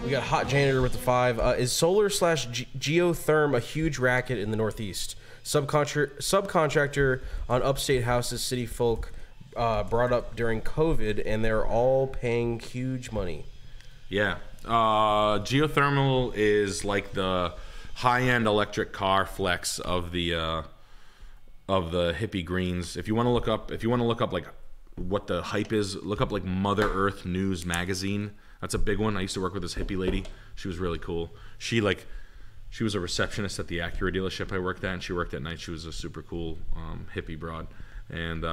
We got hot janitor with the 5. Is solar slash geotherm a huge racket in the Northeast? Subcontractor on upstate houses city folk brought up during COVID, and they're all paying huge money. Yeah. Geothermal is like the high-end electric car flex of the hippie greens. If you want to look up like what the hype is, look up like Mother Earth News magazine. That's a big one. I used to work with this hippie lady. She was really cool. She was a receptionist at the Acura dealership I worked at, and she worked at night. She was a super cool hippie broad, and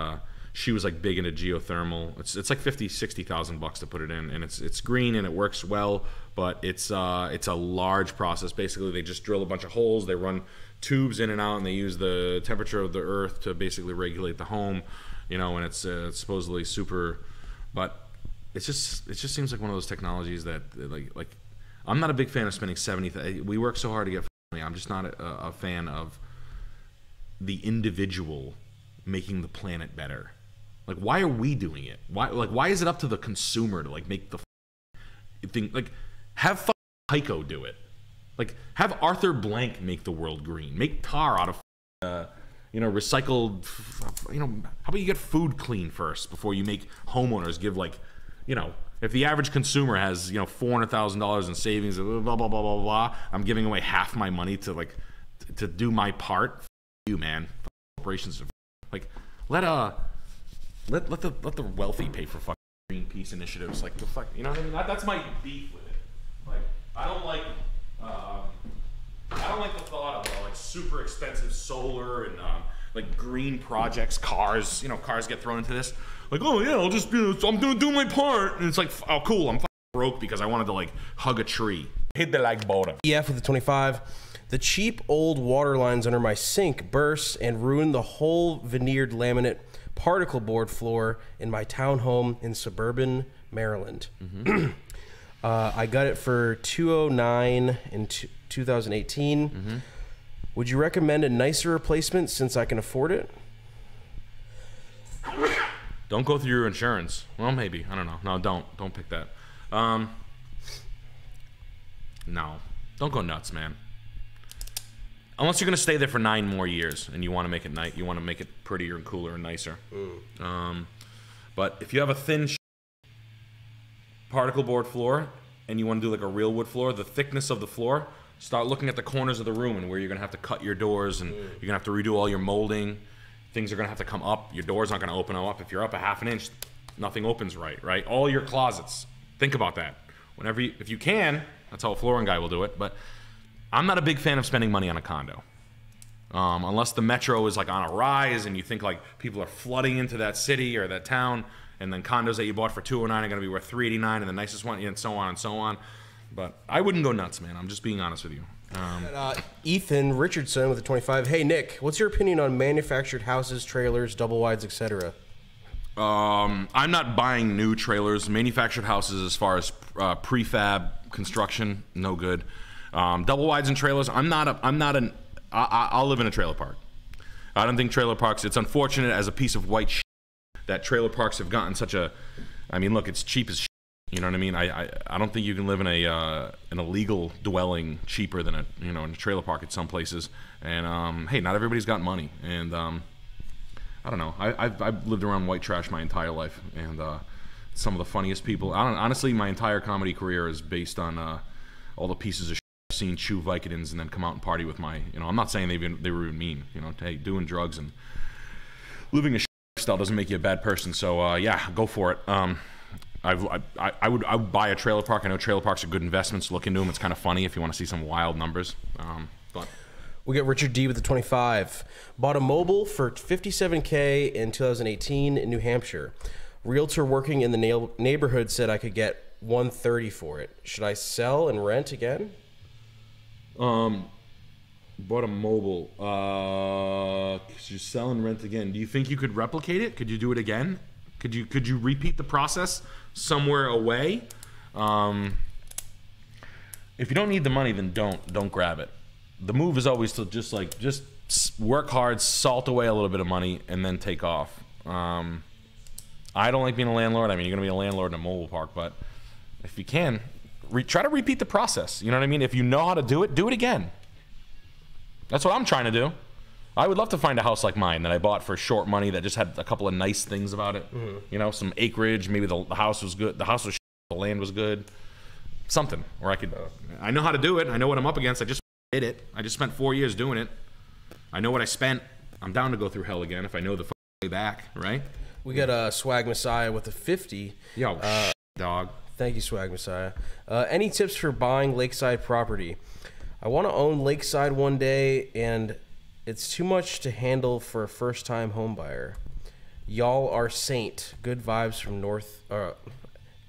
she was like big into geothermal. It's like $50,000-$60,000 to put it in, and it's green and it works well, but it's a large process. Basically, they just drill a bunch of holes, they run tubes in and out, and they use the temperature of the earth to basically regulate the home, you know. And it's supposedly super, but it just seems like one of those technologies that like I'm not a big fan of spending 70. We work so hard to get money. I'm just not a fan of the individual making the planet better. Like, why are we doing it? Why is it up to the consumer to like make the thing? Like, have Heiko do it. Like, have Arthur Blank make the world green. Make tar out of recycled. You know, how about you get food clean first before you make homeowners give like, you know, if the average consumer has, you know, $400,000 in savings, blah blah blah blah blah, I'm giving away half my money to do my part. You, man, corporations, like let the wealthy pay for fucking Greenpeace initiatives. Like, the fuck, you know what I mean? That's my beef with it. Like, I don't like the thought of like super expensive solar and like green projects. Cars get thrown into this. Like, oh yeah, I'm gonna do my part, and it's like, oh cool, I'm fucking broke because I wanted to like hug a tree. Hit the like bottom. Yeah, for the 25. The cheap old water lines under my sink burst and ruined the whole veneered laminate particle board floor in my townhome in suburban Maryland. Mm-hmm. I got it for $209 in 2018. Mm-hmm. Would you recommend a nicer replacement since I can afford it? Don't go through your insurance. Well, maybe. I don't know. No, don't pick that. No, don't go nuts, man. Unless you're gonna stay there for 9 more years and you want to make it you want to make it prettier and cooler and nicer. But if you have a thin particle board floor and you want to do like a real wood floor, the thickness of the floor, start looking at the corners of the room and where you're gonna have to cut your doors, and you're gonna have to redo all your molding. Things are gonna have to come up. Your doors aren't gonna open up. If you're up a ½ inch, nothing opens right? All your closets. Think about that. If you can, that's how a flooring guy will do it. But I'm not a big fan of spending money on a condo. Unless the metro is like on a rise and you think like people are flooding into that city or that town, and then condos that you bought for $209 are gonna be worth $389, and the nicest one, and so on and so on. But I wouldn't go nuts, man. I'm just being honest with you. Ethan Richardson with the 25. Hey Nick, what's your opinion on manufactured houses, trailers, double wides, etc.? I'm not buying new trailers. Manufactured houses, as far as prefab construction, no good. Double wides and trailers, I'll live in a trailer park. I don't think trailer parks, it's unfortunate as a piece of white shit that trailer parks have gotten such a, I mean, look, it's cheap as shit. You know what I mean? I don't think you can live in a legal dwelling cheaper than in a trailer park at some places. And hey, not everybody's got money. And I don't know. I've lived around white trash my entire life, and some of the funniest people. Honestly, my entire comedy career is based on all the pieces of shit I've seen chew Vicodins and then come out and party with my. I'm not saying they were even mean. Hey, doing drugs and living a shit lifestyle doesn't make you a bad person. So yeah, go for it. I would buy a trailer park. I know trailer parks are good investments. Look into them. It's kind of funny if you want to see some wild numbers. But we got Richard D with the 25. Bought a mobile for $57K in 2018 in New Hampshire. Realtor working in the neighborhood said I could get $130 for it. Should I sell and rent again? Bought a mobile. Should you sell and rent again? Do you think you could replicate it? Could you do it again? Could you repeat the process somewhere away? If you don't need the money, then don't grab it. The move is always to just work hard, salt away a little bit of money, and then take off. I don't like being a landlord. I mean, you're gonna be a landlord in a mobile park, but if you can, try to repeat the process. You know what I mean? If you know how to do it again. That's what I'm trying to do. I would love to find a house like mine that I bought for short money that just had a couple of nice things about it. You know, some acreage. Maybe the house was good. The house was the land was good. Something where I could. I know how to do it. I know what I'm up against. I just did it. I just spent 4 years doing it. I know what I spent. I'm down to go through hell again if I know the way back, right? We got a Swag Messiah with a 50. Yo, dog. Thank you, Swag Messiah. Any tips for buying lakeside property? I want to own lakeside one day, and it's too much to handle for a first-time home buyer. Y'all are saint. Good vibes from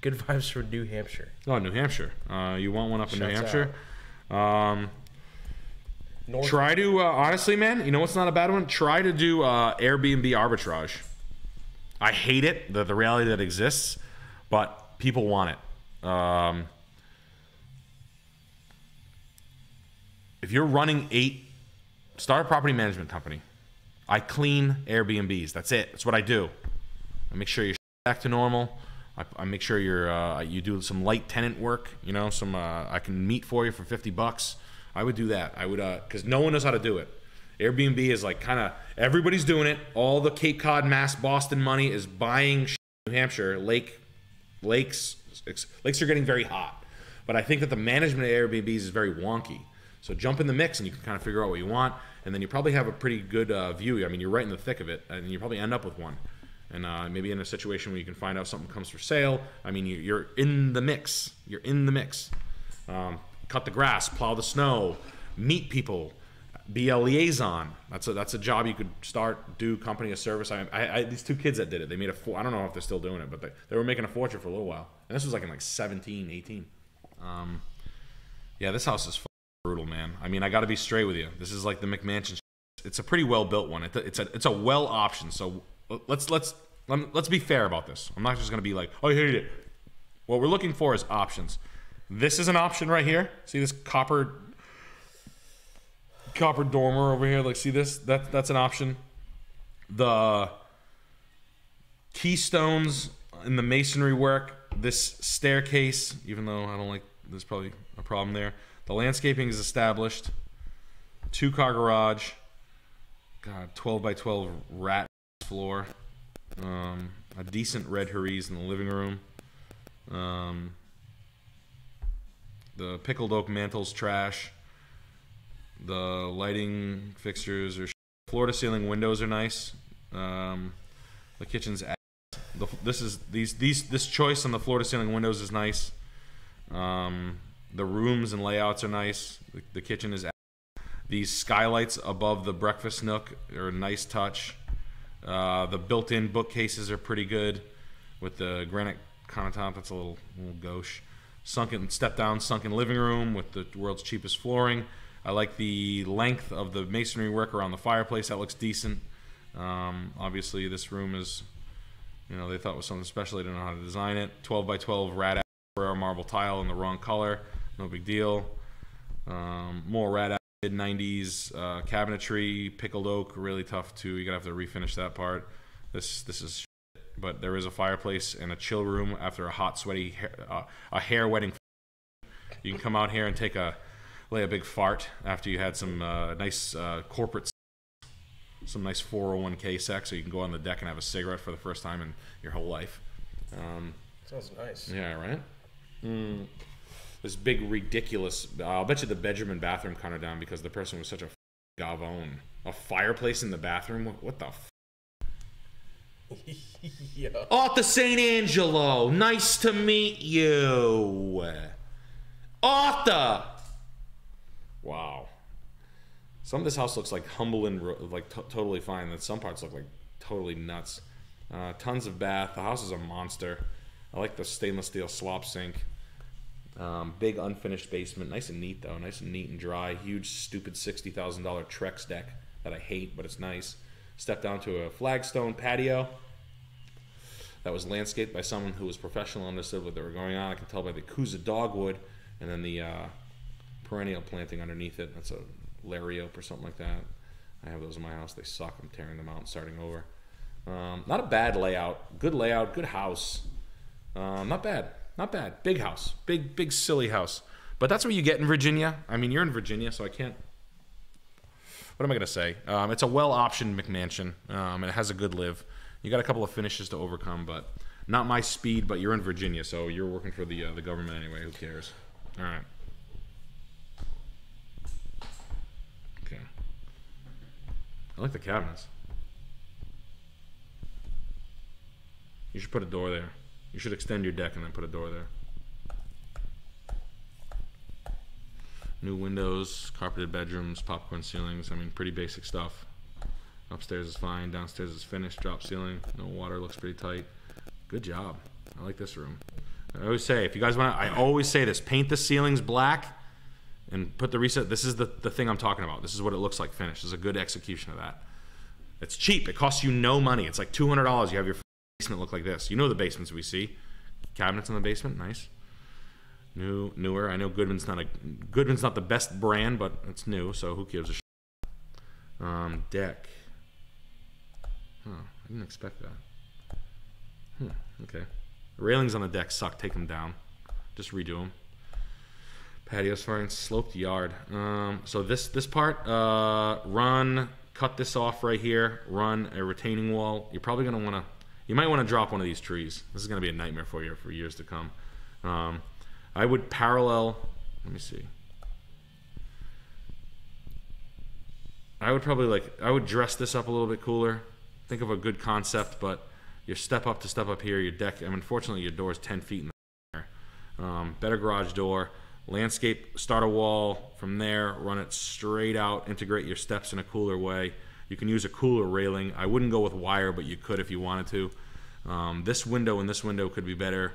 Good vibes from New Hampshire. Oh, New Hampshire. You want one up in New Hampshire? Try to honestly, man. You know what's not a bad one? Try to do Airbnb arbitrage. I hate it, the reality that exists, but people want it. If you're running start a property management company. I clean Airbnbs. That's it. That's what I do. I make sure you're back to normal. I make sure you do some light tenant work. You know, some I can meet for you for $50. I would do that. I would because no one knows how to do it. Airbnb is like kind of everybody's doing it. All the Cape Cod, Mass, Boston money is buying New Hampshire lakes. Lakes are getting very hot, but I think that the management of Airbnbs is very wonky. So jump in the mix and you can kind of figure out what you want, and then you probably have a pretty good view. I mean, you're right in the thick of it, and you probably end up with one. And maybe in a situation where you can find out something comes for sale. I mean, you're in the mix. You're in the mix. Cut the grass, plow the snow, meet people, be a liaison. That's a job you could start, do company of service. I these two kids that did it, they made I don't know if they're still doing it, but they were making a fortune for a little while. And this was like in like 17, 18. Yeah, this house is brutal, man. I mean, I got to be straight with you. This is like the McMansion. It's a pretty well built one. It's a well option. So let's be fair about this. I'm not just gonna be like, oh, I hate it. What we're looking for is options. This is an option right here. See this copper dormer over here? Like, see this? That's an option. The keystones in the masonry work. This staircase, even though I don't like, there's probably a problem there. The landscaping is established. 2-car garage. God, 12 by 12 rat floor. A decent red Harries in the living room. The pickled oak mantle's trash. The lighting fixtures are floor to ceiling windows are nice. The kitchen's this choice on the floor to ceiling windows is nice. The rooms and layouts are nice. The kitchen is these skylights above the breakfast nook are a nice touch. The built-in bookcases are pretty good with the granite countertop. That's a little gauche. Sunken living room with the world's cheapest flooring. I like the length of the masonry work around the fireplace. That looks decent. Obviously, this room is, they thought it was something special. They didn't know how to design it. 12 by 12 rat marble tile in the wrong color. No big deal. More rat mid-90s cabinetry, pickled oak, really tough too. You're gonna have to refinish that part. This is shit. But there is a fireplace and a chill room after a hot, sweaty, hair wetting. You can come out here and lay a big fart after you had some nice corporate, some nice 401k sex, so you can go on the deck and have a cigarette for the first time in your whole life. Sounds nice. Yeah, right? This big, ridiculous, I'll bet you the bedroom and bathroom counter down because the person was such a gavone. A fireplace in the bathroom? What the Yeah. Arthur St. Angelo, nice to meet you. Arthur! Wow. Some of this house looks like humble and like totally fine. And some parts look like totally nuts. Tons of bath. The house is a monster. I like the stainless steel slop sink. Big unfinished basement. Nice and neat though. Nice and neat and dry. Huge stupid $60,000 Trex deck that I hate, but it's nice. Step down to a flagstone patio that was landscaped by someone who was professional and understood what they were going on. I can tell by the Kuza dogwood and then the perennial planting underneath it. That's a Lariop or something like that. I have those in my house. They suck. I'm tearing them out and starting over. Not a bad layout. Good layout. Good house. Not bad. Not bad. Big house. Big silly house. But that's what you get in Virginia. I mean, you're in Virginia, so I can't... What am I going to say? It's a well-optioned McMansion, and it has a good live. You got a couple of finishes to overcome, but not my speed, but you're in Virginia, so you're working for the government anyway. Who cares? All right. Okay. I like the cabinets. You should put a door there. You should extend your deck and then put a door there. New windows, carpeted bedrooms, popcorn ceilings. I mean, pretty basic stuff. Upstairs is fine. Downstairs is finished. Drop ceiling. No water. Looks pretty tight. Good job. I like this room. I always say, if you guys want to, I always say this, paint the ceilings black and put the reset. This is the thing I'm talking about. This is what it looks like finished. This is a good execution of that. It's cheap. It costs you no money. It's like $200. You have your basement look like this. You know the basements we see. Cabinets in the basement. Nice. Newer. I know Goodman's not the best brand, but it's new, so who gives a shit? Deck. Oh, I didn't expect that. Okay. Railings on the deck suck. Take them down. Just redo them. Patio's fine. Sloped yard. So this part, cut this off right here. Run a retaining wall. You're probably gonna wanna. You might want to drop one of these trees. This is gonna be a nightmare for you for years to come. I would parallel. Let me see. I would probably I would dress this up a little bit cooler. Think of a good concept, but your step up here, your deck. I mean, unfortunately, your door is 10 feet in the air. Better garage door. Landscape, start a wall from there, run it straight out, integrate your steps in a cooler way. You can use a cooler railing. I wouldn't go with wire, but you could if you wanted to. This window and this window could be better.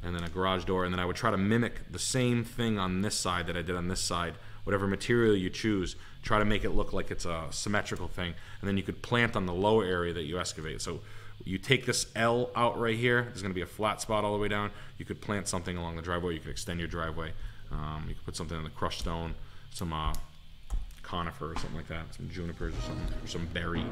And then a garage door, and then I would try to mimic the same thing on this side that I did on this side. Whatever material you choose, try to make it look like it's a symmetrical thing, and then you could plant on the lower area that you excavate. So you take this L out right here, there's going to be a flat spot all the way down. You could plant something along the driveway. You could extend your driveway. You could put something on the crushed stone, some conifer or something like that, some junipers or something, or some berry.